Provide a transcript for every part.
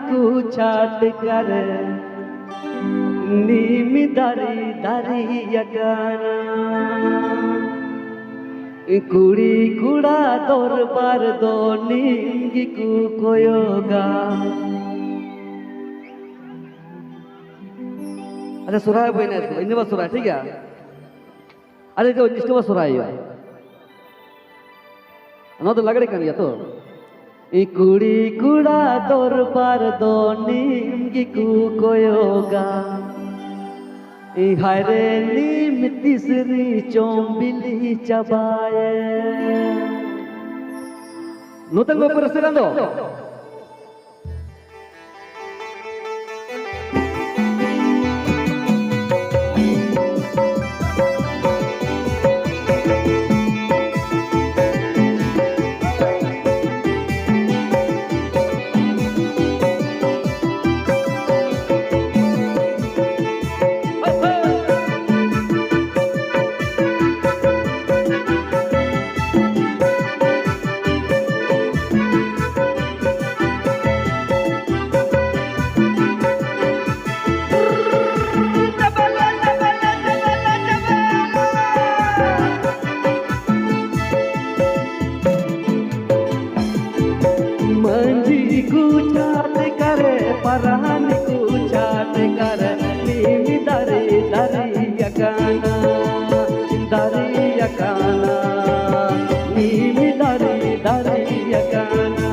को छाट कर नीम दारी दारी यगाना कुड़ी कुड़ा दरबार दो नीम को कोयोगा। अच्छा सुराय बोई ना इसको इन्हें बस सुराय ठीक है। अरे जो इसको बस सुराय है ना तो लगड़े कर दिया तो कुड़ी कुड़ा दरबार दो नीम को कोयोगा हायरे नीम तीसरी चोंबिली चबाए नूतन गोपुर से दो परान को छाट कर नीम दारी दारी यकाना दारी यकाना नीम दारी दारी यकाना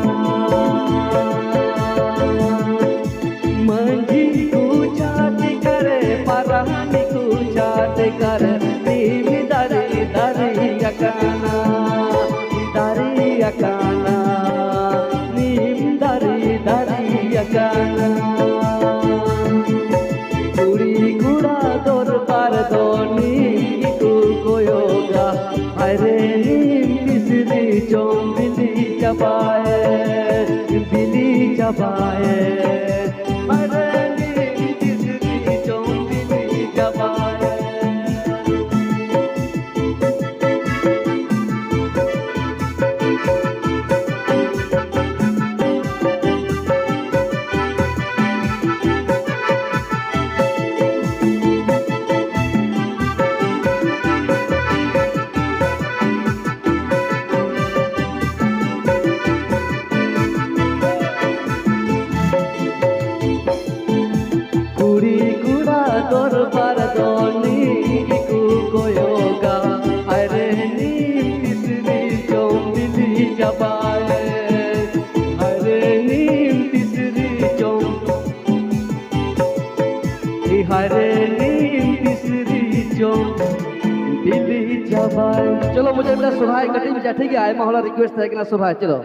मंजी को छाट कर परान को छाट कर नीम दारी दारी यकाना दारी यकाना नीम दारी दारी यकाना कुड़ी कुड़ा दरबार दो नीम को कोयोगा अरे नीम तीसरी चोंबिली चबाए बिली चबाए अरे नीम तीसरी चोंबिली चबाए। दरबार दो नीम को कोयोगा अरे नीम तीसरी चोंबिली चबाए अरे नीम तीसरी हरे नीम तीसरी चोंबिली चबाए। चलो मुझे मेरा सुराय कटिंग ठीक है, आए माहौला रिक्वेस्ट है कि ना सुराय चलो।